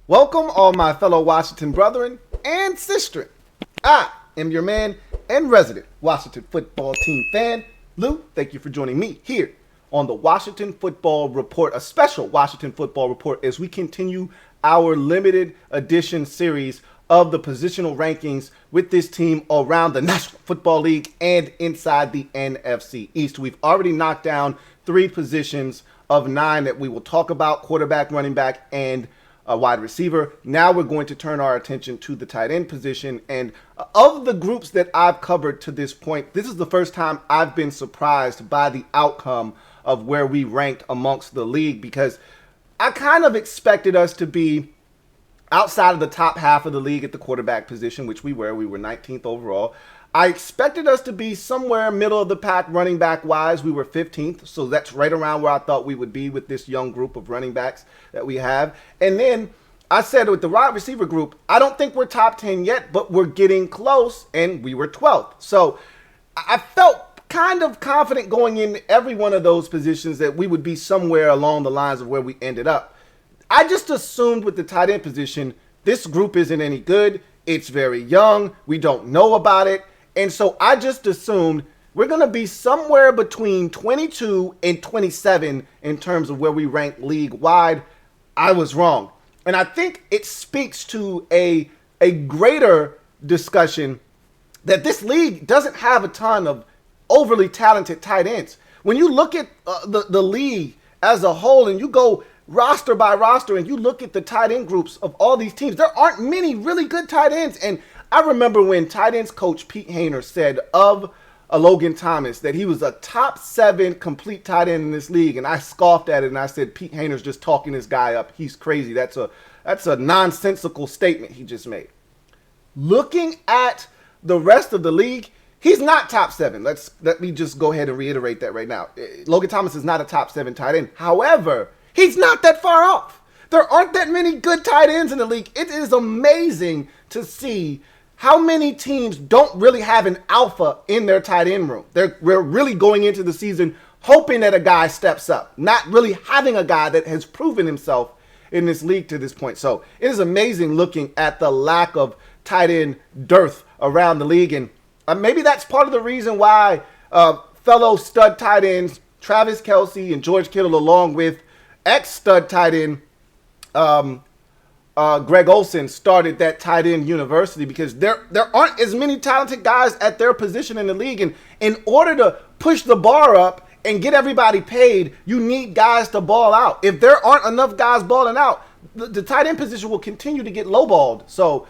Welcome, all my fellow Washington brethren and sistren. I am your man and resident Washington football team fan, Lou. Thank you for joining me here on the Washington Football Report, a special Washington Football Report, as we continue our limited edition series of the positional rankings with this team around the National Football League and inside the NFC East. We've already knocked down 3 positions of 9 that we will talk about: quarterback, running back, and a wide receiver. Now we're going to turn our attention to the tight end position. And of the groups that I've covered to this point, this is the first time I've been surprised by the outcome of where we ranked amongst the league, because I kind of expected us to be outside of the top half of the league at the quarterback position, which we were. We were 19th overall. I expected us to be somewhere middle of the pack running back wise. We were 15th, so that's right around where I thought we would be with this young group of running backs that we have. And then I said with the wide receiver group, I don't think we're top 10 yet, but we're getting close, and we were 12th. So I felt kind of confident going in every one of those positions that we would be somewhere along the lines of where we ended up. I just assumed with the tight end position, this group isn't any good. It's very young. We don't know about it. And so I just assumed we're going to be somewhere between 22 and 27 in terms of where we rank league-wide. I was wrong. And I think it speaks to a greater discussion that this league doesn't have a ton of overly talented tight ends. When you look at the league as a whole and you go roster by roster and you look at the tight end groups of all these teams, there aren't many really good tight ends. And I remember when tight ends coach Pete Hainer said of Logan Thomas that he was a top 7 complete tight end in this league, and I scoffed at it and I said, Pete Hainer's just talking this guy up. He's crazy. That's a nonsensical statement he just made. Looking at the rest of the league, he's not top 7. Let me just go ahead and reiterate that right now. Logan Thomas is not a top 7 tight end. However, he's not that far off. There aren't that many good tight ends in the league. It is amazing to see how many teams don't really have an alpha in their tight end room. We're really going into the season hoping that a guy steps up, not really having a guy that has proven himself in this league to this point. So it is amazing looking at the lack of tight end dearth around the league. And maybe that's part of the reason why fellow stud tight ends Travis Kelce and George Kittle, along with ex-stud tight end Greg Olsen, started that tight end university, because there aren't as many talented guys at their position in the league. And in order to push the bar up and get everybody paid, you need guys to ball out. If there aren't enough guys balling out, the tight end position will continue to get lowballed. So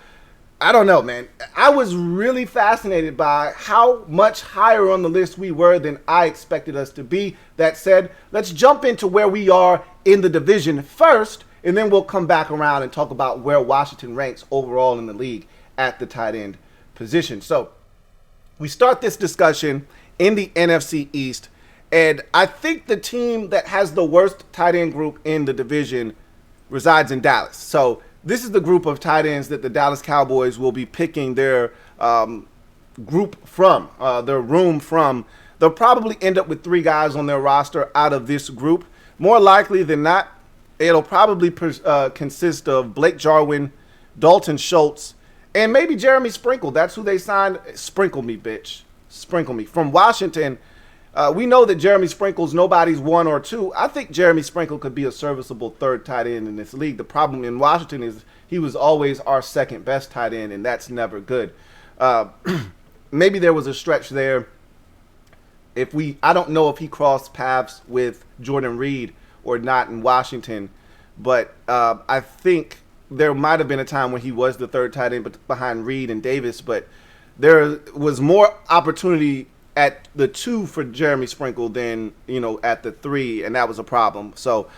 I don't know, man. I was really fascinated by how much higher on the list we were than I expected us to be. That said, let's jump into where we are in the division first, and then we'll come back around and talk about where Washington ranks overall in the league at the tight end position. So we start this discussion in the NFC East, and I think the team that has the worst tight end group in the division resides in Dallas. So this is the group of tight ends that the Dallas Cowboys will be picking their group from, their room from. They'll probably end up with 3 guys on their roster out of this group. More likely than not, it'll probably consist of Blake Jarwin, Dalton Schultz, and maybe Jeremy Sprinkle. That's who they signed. Sprinkle me, bitch. Sprinkle me. From Washington, we know that Jeremy Sprinkle's nobody's 1 or 2. I think Jeremy Sprinkle could be a serviceable 3rd tight end in this league. The problem in Washington is he was always our 2nd best tight end, and that's never good. Maybe there was a stretch there. I don't know if he crossed paths with Jordan Reed or not in Washington, but I think there might have been a time when he was the 3rd tight end behind Reed and Davis, but there was more opportunity at the 2 for Jeremy Sprinkle than, at the 3, and that was a problem. So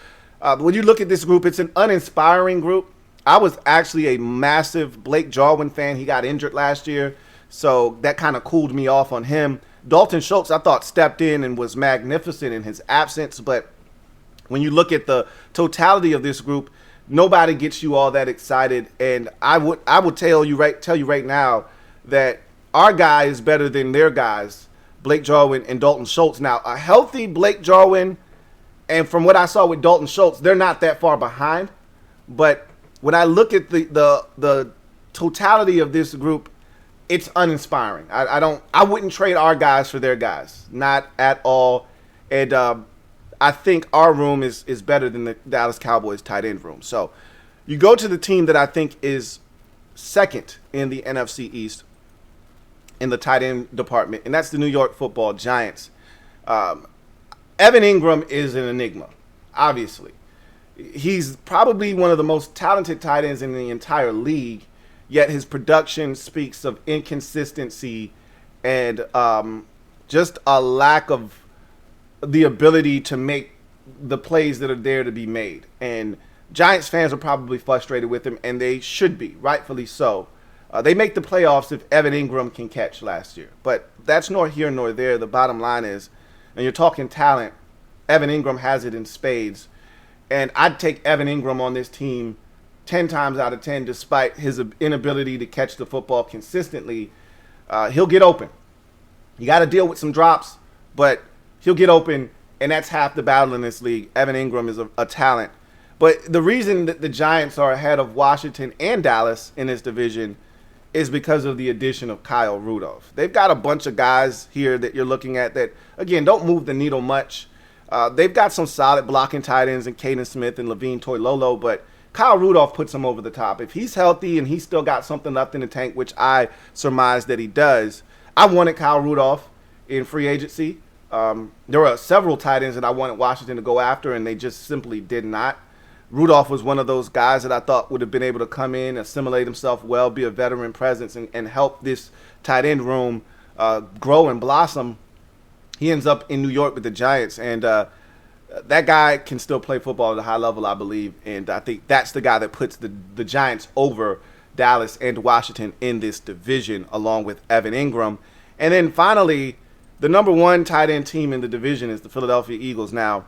when you look at this group, it's an uninspiring group. I was actually a massive Blake Jarwin fan. He got injured last year, so that kind of cooled me off on him. Dalton Schultz, I thought, stepped in and was magnificent in his absence, but when you look at the totality of this group, nobody gets you all that excited. And I would tell you right now that our guy is better than their guys, Blake Jarwin and Dalton Schultz. Now, a healthy Blake Jarwin, and from what I saw with Dalton Schultz, they're not that far behind. But when I look at the totality of this group, it's uninspiring. I wouldn't trade our guys for their guys, not at all. And I think our room is better than the Dallas Cowboys tight end room. So you go to the team that I think is second in the NFC East in the tight end department, and that's the New York Football Giants. Evan Ingram is an enigma, obviously. He's probably one of the most talented tight ends in the entire league, yet his production speaks of inconsistency and just a lack of the ability to make the plays that are there to be made. And Giants fans are probably frustrated with him, and they should be, rightfully so. They make the playoffs if Evan Ingram can catch last year. But that's nor here nor there. The bottom line is, and you're talking talent, Evan Ingram has it in spades. And I'd take Evan Ingram on this team 10 times out of 10, despite his inability to catch the football consistently. He'll get open. You got to deal with some drops, but he'll get open, and that's half the battle in this league. Evan Ingram is a talent. But the reason that the Giants are ahead of Washington and Dallas in this division is because of the addition of Kyle Rudolph. They've got a bunch of guys here that you're looking at that, again, don't move the needle much. They've got some solid blocking tight ends in Caden Smith and Levine Toilolo, but Kyle Rudolph puts them over the top. If he's healthy and he's still got something left in the tank, which I surmise that he does, I wanted Kyle Rudolph in free agency. There were several tight ends that I wanted Washington to go after, and they just simply did not. Rudolph was one of those guys that I thought would have been able to come in, assimilate himself well, be a veteran presence, and help this tight end room grow and blossom. He ends up in New York with the Giants, and that guy can still play football at a high level, I believe, and I think that's the guy that puts the Giants over Dallas and Washington in this division, along with Evan Ingram. And then finally, the number one tight end team in the division is the Philadelphia Eagles. Now,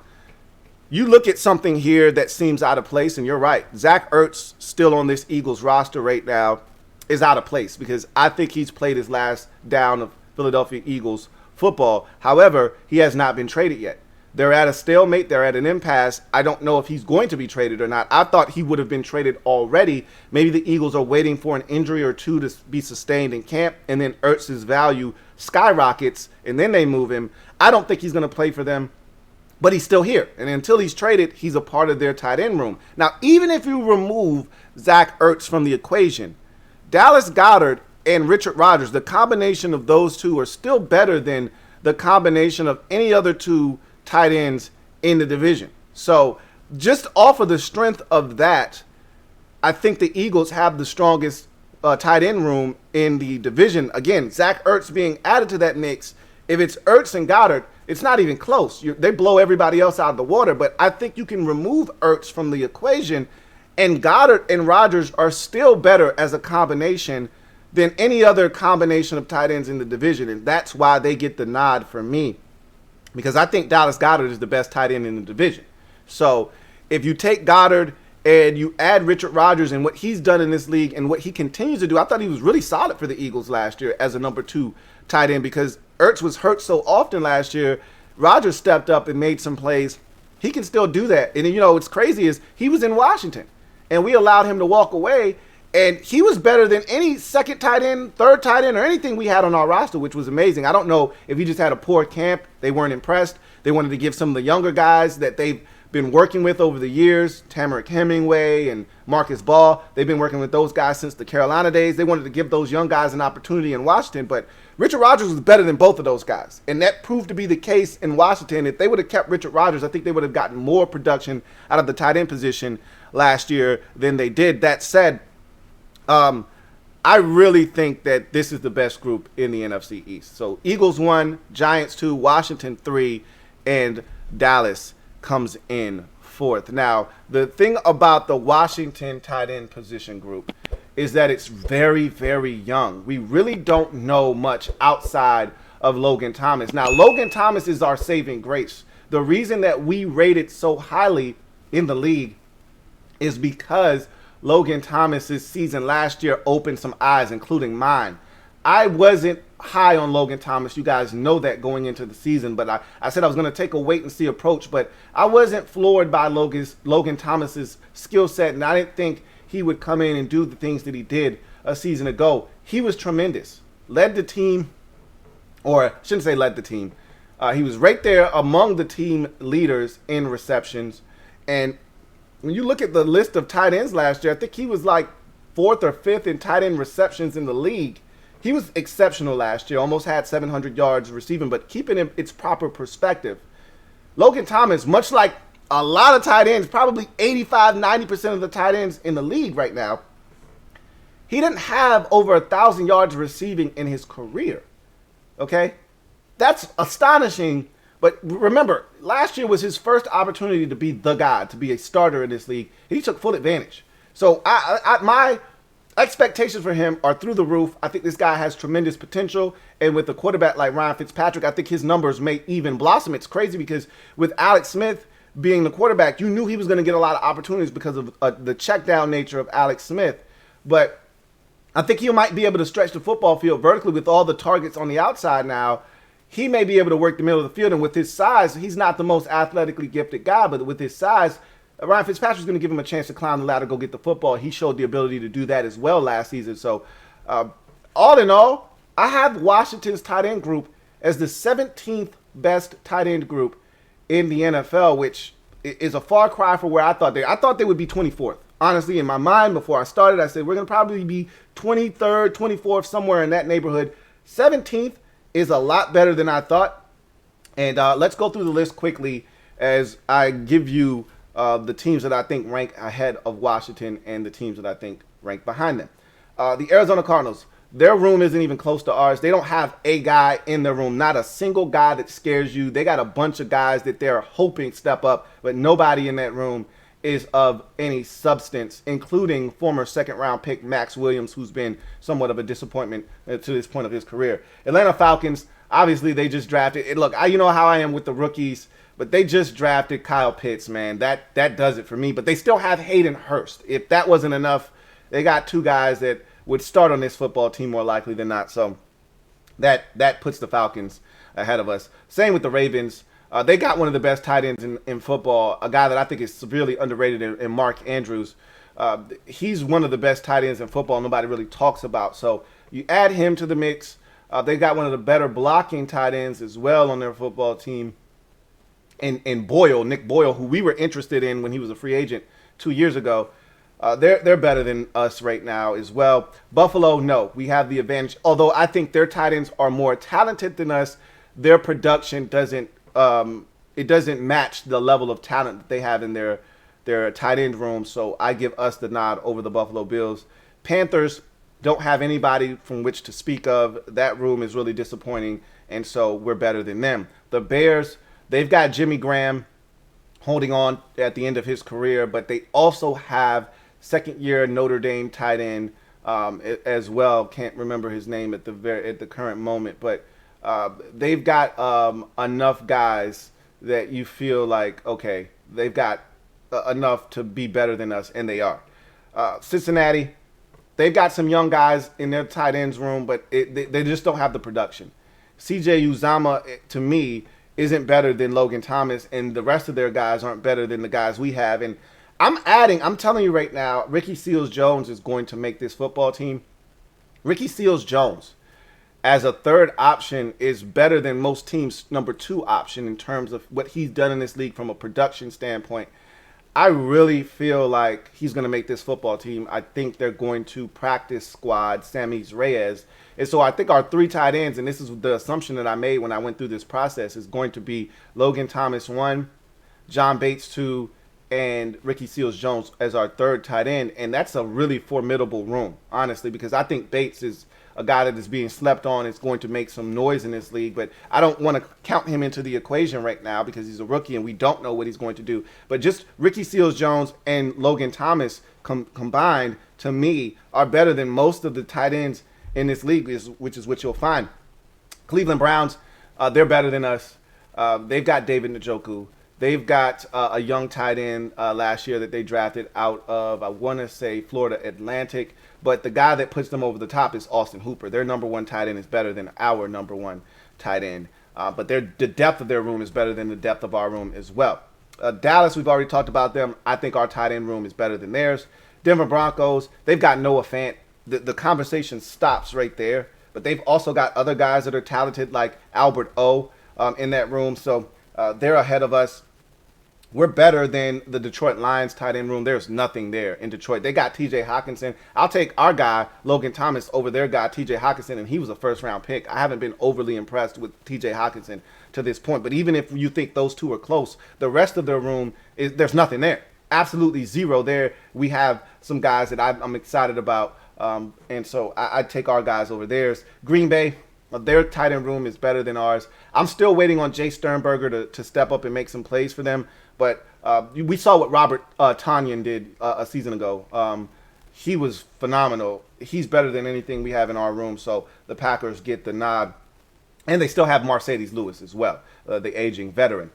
you look at something here that seems out of place, and you're right. Zach Ertz, still on this Eagles roster right now, is out of place because I think he's played his last down of Philadelphia Eagles football. However, he has not been traded yet. They're at a stalemate. They're at an impasse. I don't know if he's going to be traded or not. I thought he would have been traded already. Maybe the Eagles are waiting for an injury or two to be sustained in camp, and then Ertz's value skyrockets, and then they move him. I don't think he's going to play for them. But he's still here. And until he's traded, he's a part of their tight end room. Now, even if you remove Zach Ertz from the equation, Dallas Goedert and Richard Rodgers, the combination of those two are still better than the combination of any other two tight ends in the division. So just off of the strength of that, I think the Eagles have the strongest tight end room in the division. Again, Zach Ertz being added to that mix. If it's Ertz and Goddard, it's not even close. They blow everybody else out of the water. But I think you can remove Ertz from the equation, and Goddard and Rodgers are still better as a combination than any other combination of tight ends in the division. And that's why they get the nod for me, because I think Dallas Goedert is the best tight end in the division. So if you take Goddard and you add Richard Rodgers and what he's done in this league and what he continues to do, I thought he was really solid for the Eagles last year as a number two tight end because Ertz was hurt so often last year. Rodgers stepped up and made some plays. He can still do that. And, you know, what's crazy is he was in Washington, and we allowed him to walk away, and he was better than any second tight end, third tight end, or anything we had on our roster, which was amazing. I don't know if he just had a poor camp. They weren't impressed. They wanted to give some of the younger guys that they've been working with over the years, Tamarick Hemingway and Marcus Ball. They've been working with those guys since the Carolina days. They wanted to give those young guys an opportunity in Washington, but Richard Rodgers was better than both of those guys, and that proved to be the case in Washington. If they would have kept Richard Rodgers, I think they would have gotten more production out of the tight end position last year than they did. That said, I really think that this is the best group in the NFC East. So Eagles 1, Giants 2, Washington 3, and Dallas comes in fourth. Now, the thing about the Washington tight end position group is that it's very, very young. We really don't know much outside of Logan Thomas. Now, Logan Thomas is our saving grace. The reason that we rated so highly in the league is because Logan Thomas's season last year opened some eyes, including mine. I wasn't high on Logan Thomas. You guys know that going into the season, but I said I was going to take a wait-and-see approach, but I wasn't floored by Logan Thomas's skill set, and I didn't think he would come in and do the things that he did a season ago. He was tremendous. Led the team, or I shouldn't say led the team. He was right there among the team leaders in receptions. And when you look at the list of tight ends last year, I think he was like 4th or 5th in tight end receptions in the league. He was exceptional last year, almost had 700 yards receiving, but keeping its proper perspective. Logan Thomas, much like a lot of tight ends, probably 85-90% of the tight ends in the league right now, he didn't have over 1,000 yards receiving in his career. Okay? That's astonishing. But remember, last year was his first opportunity to be the guy, to be a starter in this league. And he took full advantage. So my expectations for him are through the roof. I think this guy has tremendous potential. And with a quarterback like Ryan Fitzpatrick, I think his numbers may even blossom. It's crazy because with Alex Smith being the quarterback, you knew he was going to get a lot of opportunities because of the check down nature of Alex Smith. But I think he might be able to stretch the football field vertically with all the targets on the outside now. He may be able to work the middle of the field, and with his size, he's not the most athletically gifted guy, but with his size, Ryan Fitzpatrick's going to give him a chance to climb the ladder, go get the football. He showed the ability to do that as well last season. So, all in all, I have Washington's tight end group as the 17th best tight end group in the NFL, which is a far cry from where I thought they would be 24th. Honestly, in my mind, before I started, I said we're going to probably be 23rd, 24th, somewhere in that neighborhood. 17th is a lot better than I thought. And let's go through the list quickly as I give you the teams that I think rank ahead of Washington and the teams that I think rank behind them. The Arizona Cardinals, their room isn't even close to ours. They don't have a guy in their room, not a single guy that scares you. They got a bunch of guys that they're hoping step up, but nobody in that room is of any substance, including former second-round pick Max Williams, who's been somewhat of a disappointment to this point of his career. Atlanta Falcons, obviously they just drafted. Look, you know how I am with the rookies, but they just drafted Kyle Pitts, man. That does it for me. But they still have Hayden Hurst. If that wasn't enough, they got two guys that would start on this football team more likely than not. So that puts the Falcons ahead of us. Same with the Ravens. They got one of the best tight ends in football, a guy that I think is severely underrated in Mark Andrews. He's one of the best tight ends in football nobody really talks about. So you add him to the mix. They got one of the better blocking tight ends as well on their football team. And Nick Boyle, who we were interested in when he was a free agent 2 years ago. They're better than us right now as well. Buffalo, no, we have the advantage. Although I think their tight ends are more talented than us, their production doesn't match the level of talent that they have in their tight end room. So I give us the nod over the Buffalo Bills. Panthers don't have anybody from which to speak of. That room is really disappointing, and so we're better than them. The Bears, they've got Jimmy Graham holding on at the end of his career, but they also have second-year Notre Dame tight end as well. Can't remember his name at the current moment, but they've got enough guys that you feel like, okay, they've got enough to be better than us, and they are. Cincinnati, they've got some young guys in their tight ends room, but they just don't have the production. CJ Uzama, to me, isn't better than Logan Thomas, and the rest of their guys aren't better than the guys we have. And I'm telling you right now, Ricky Seals-Jones is going to make this football team. Ricky Seals-Jones, as a third option, is better than most teams' number 2 option in terms of what he's done in this league from a production standpoint. I really feel like he's going to make this football team. I think they're going to practice squad Sammy Reyes. And so I think our 3 tight ends, and this is the assumption that I made when I went through this process, is going to be Logan Thomas 1, John Bates 2, and Ricky Seals-Jones as our third tight end. And that's a really formidable room, honestly, because I think Bates is a guy that is being slept on, is going to make some noise in this league, but I don't want to count him into the equation right now because he's a rookie and we don't know what he's going to do. But just Ricky Seals-Jones and Logan Thomas combined, to me, are better than most of the tight ends in this league, which is what you'll find. Cleveland Browns, they're better than us. They've got David Njoku. They've got a young tight end last year that they drafted out of, I want to say, Florida Atlantic. But the guy that puts them over the top is Austin Hooper. Their number 1 tight end is better than our number 1 tight end. But the depth of their room is better than the depth of our room as well. Dallas, we've already talked about them. I think our tight end room is better than theirs. Denver Broncos, they've got Noah Fant. The conversation stops right there. But they've also got other guys that are talented like Albert O in that room. So they're ahead of us. We're better than the Detroit Lions tight end room. There's nothing there in Detroit. They got T.J. Hockenson. I'll take our guy, Logan Thomas, over their guy, T.J. Hockenson, and he was a first-round pick. I haven't been overly impressed with T.J. Hockenson to this point. But even if you think those two are close, the rest of their room, there's nothing there. Absolutely zero there. We have some guys that I'm excited about, and so I'd take our guys over theirs. Green Bay, their tight end room is better than ours. I'm still waiting on Jay Sternberger to step up and make some plays for them. But we saw what Robert Tonyan did a season ago. He was phenomenal. He's better than anything we have in our room. So the Packers get the nod. And they still have Mercedes Lewis as well, the aging veteran.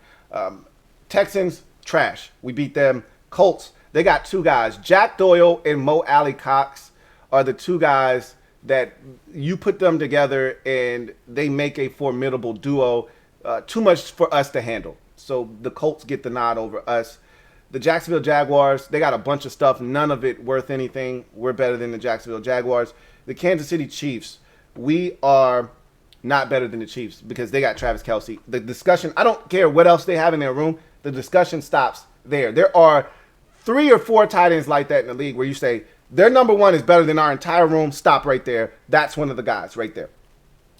Texans, trash. We beat them. Colts, they got two guys. Jack Doyle and Mo Alley Cox are the two guys that you put them together and they make a formidable duo. Too much for us to handle. So the Colts get the nod over us. The Jacksonville Jaguars, they got a bunch of stuff, none of it worth anything. We're better than the Jacksonville Jaguars. The Kansas City Chiefs, we are not better than the Chiefs because they got Travis Kelce. The discussion, I don't care what else they have in their room, the discussion stops there. There are 3 or 4 tight ends like that in the league where you say, their number one is better than our entire room. Stop right there. That's one of the guys right there.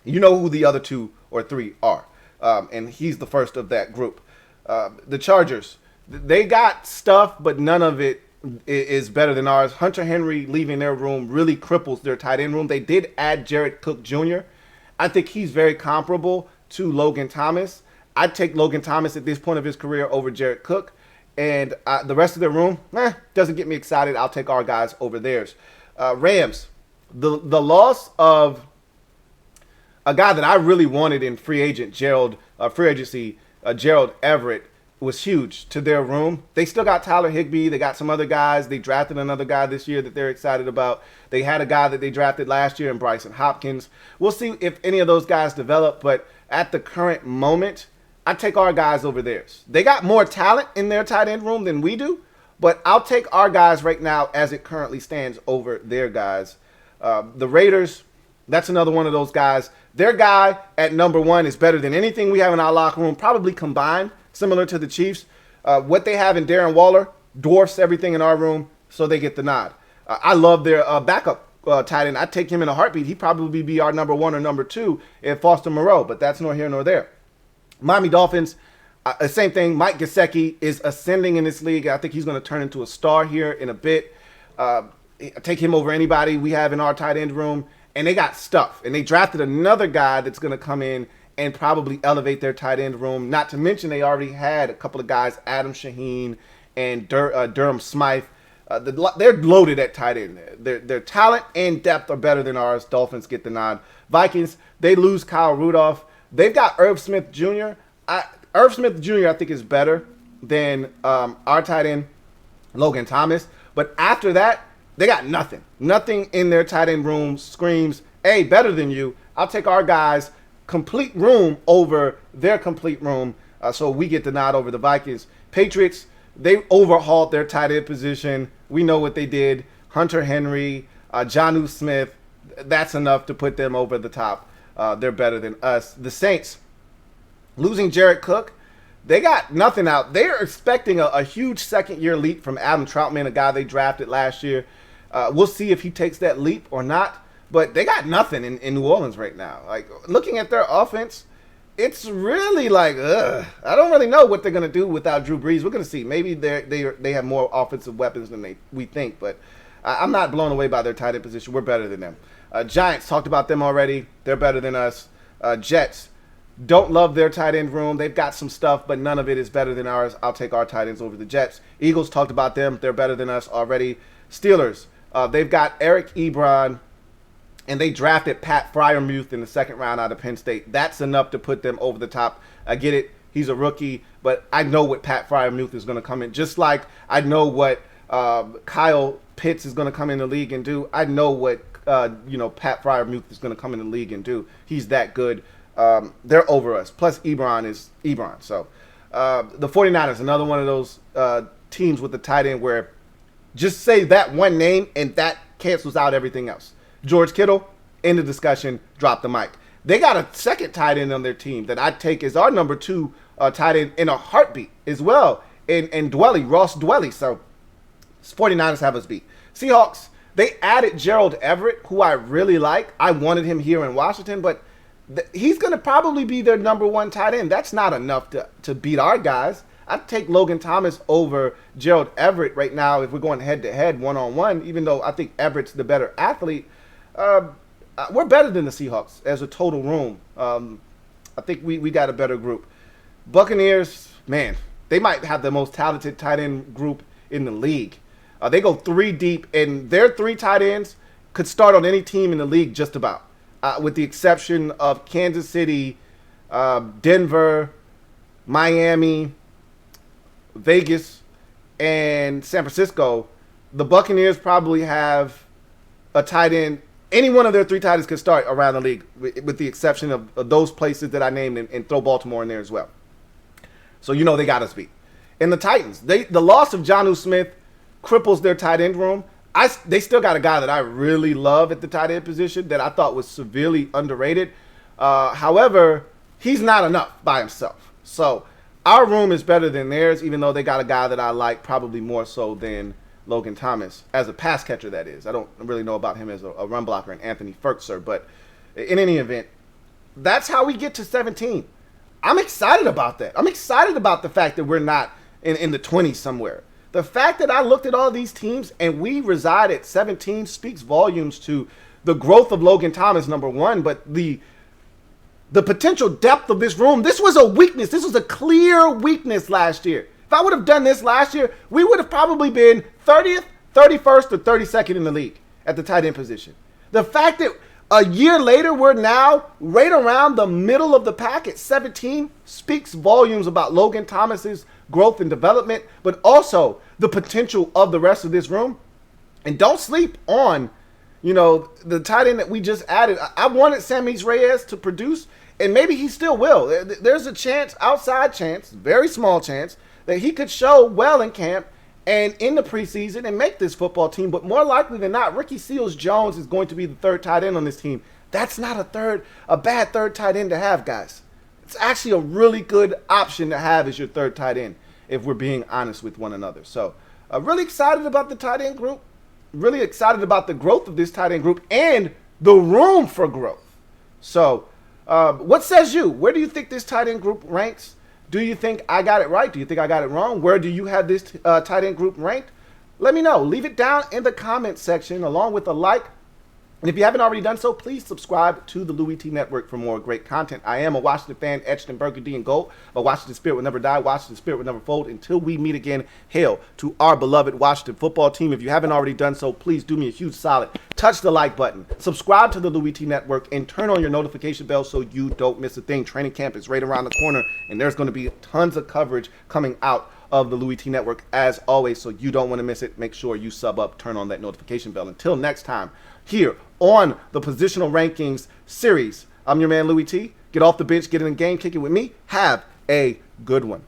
You know who the other 2 or 3 are. And he's the first of that group. The Chargers, they got stuff, but none of it is better than ours. Hunter Henry leaving their room really cripples their tight end room. They did add Jared Cook Jr. I think he's very comparable to Logan Thomas. I'd take Logan Thomas at this point of his career over Jared Cook. And the rest of their room, doesn't get me excited. I'll take our guys over theirs. Rams, the loss of a guy that I really wanted in free agency, Gerald Everett, was huge to their room. They still got Tyler Higbee. They got some other guys. They drafted another guy this year that they're excited about. They had a guy that they drafted last year in Bryson Hopkins. We'll see if any of those guys develop, but at the current moment, I take our guys over theirs. They got more talent in their tight end room than we do, but I'll take our guys right now as it currently stands over their guys. The Raiders, that's another one of those guys. Their guy at number 1 is better than anything we have in our locker room, probably combined, similar to the Chiefs. What they have in Darren Waller dwarfs everything in our room, so they get the nod. I love their backup tight end. I'd take him in a heartbeat. He'd probably be our number 1 or number 2 if Foster Moreau, but that's nor here nor there. Miami Dolphins, same thing. Mike Gesicki is ascending in this league. I think he's going to turn into a star here in a bit. Take him over anybody we have in our tight end room. And they got stuff. And they drafted another guy that's going to come in and probably elevate their tight end room. Not to mention they already had a couple of guys, Adam Shaheen and Durham Smythe. They're loaded at tight end. Their talent and depth are better than ours. Dolphins get the nod. Vikings, they lose Kyle Rudolph. They've got Irv Smith Jr. Irv Smith Jr. I think is better than our tight end, Logan Thomas. But after that, they got nothing. Nothing in their tight end room screams, hey, better than you. I'll take our guys' complete room over their complete room. So we get the nod over the Vikings. Patriots, they overhauled their tight end position. We know what they did. Hunter Henry, Jonnu Smith, that's enough to put them over the top. They're better than us. The Saints, losing Jared Cook, they got nothing out. They're expecting a huge second-year leap from Adam Troutman, a guy they drafted last year. We'll see if he takes that leap or not. But they got nothing in New Orleans right now. Like, looking at their offense, it's really like, I don't really know what they're going to do without Drew Brees. We're going to see. Maybe they have more offensive weapons than we think. But I'm not blown away by their tight end position. We're better than them. Giants, talked about them already. They're better than us. Jets, don't love their tight end room. They've got some stuff, but none of it is better than ours. I'll take our tight ends over the Jets. Eagles, talked about them. They're better than us already. Steelers, they've got Eric Ebron, and they drafted Pat Freiermuth in the second round out of Penn State. That's enough to put them over the top. I get it. He's a rookie, but I know what Pat Freiermuth is going to come in. Just like I know what Kyle Pitts is going to come in the league and do. I know what Pat Freiermuth is going to come in the league and do. He's that good. They're over us. Plus, Ebron is Ebron. So the 49ers, another one of those teams with the tight end where Just say that one name, and that cancels out everything else. George Kittle, end of discussion, drop the mic. They got a second tight end on their team that I'd take as our number 2 tight end in a heartbeat as well, and Dwelly, Ross Dwelly. So 49ers have us beat. Seahawks, they added Gerald Everett, who I really like. I wanted him here in Washington, but he's going to probably be their number 1 tight end. That's not enough to beat our guys. I'd take Logan Thomas over Gerald Everett right now if we're going head-to-head, one-on-one, even though I think Everett's the better athlete. We're better than the Seahawks as a total room. I think we got a better group. Buccaneers, man, they might have the most talented tight end group in the league. They go 3 deep, and their 3 tight ends could start on any team in the league just about, with the exception of Kansas City, Denver, Miami, Vegas, and San Francisco. The Buccaneers probably have a tight end. Any one of their 3 tight ends could start around the league, with the exception of those places that I named, and throw Baltimore in there as well. So they got us beat. And the Titans, the loss of Jonnu Smith cripples their tight end room. They still got a guy that I really love at the tight end position that I thought was severely underrated. However, he's not enough by himself. So our room is better than theirs, even though they got a guy that I like probably more so than Logan Thomas, as a pass catcher, that is. I don't really know about him as a run blocker and Anthony Ferkser, but in any event, that's how we get to 17. I'm excited about that. I'm excited about the fact that we're not in the 20s somewhere. The fact that I looked at all these teams and we reside at 17 speaks volumes to the growth of Logan Thomas, number 1, but the potential depth of this room. This was a weakness. This was a clear weakness last year. If I would have done this last year, we would have probably been 30th, 31st, or 32nd in the league at the tight end position. The fact that a year later we're now right around the middle of the pack at 17 speaks volumes about Logan Thomas's growth and development, but also the potential of the rest of this room. And don't sleep on, the tight end that we just added. I wanted Sammy Reyes to produce, and maybe he still will. There's a chance, outside chance, very small chance, that he could show well in camp and in the preseason and make this football team. But more likely than not, Ricky Seals-Jones is going to be the 3rd tight end on this team. That's not a bad 3rd tight end to have, guys. It's actually a really good option to have as your 3rd tight end, if we're being honest with one another. So really excited about the tight end group. Really excited about the growth of this tight end group and the room for growth. So what says you? Where do you think this tight end group ranks? Do you think I got it right? Do you think I got it wrong? Where do you have this tight end group ranked? Let me know. Leave it down in the comment section along with a like. And if you haven't already done so, please subscribe to the Louie T Network for more great content. I am a Washington fan, etched in burgundy and gold. A Washington spirit will never die. Washington spirit will never fold. Until we meet again, hail to our beloved Washington football team. If you haven't already done so, please do me a huge solid. Touch the like button. Subscribe to the Louie T Network and turn on your notification bell so you don't miss a thing. Training camp is right around the corner, and there's going to be tons of coverage coming out of the Louie T Network as always, so you don't want to miss it. Make sure you sub up, turn on that notification bell. Until next time, here on the Positional Rankings series, I'm your man Louie T. Get off the bench, get in the game, kick it with me. Have a good one.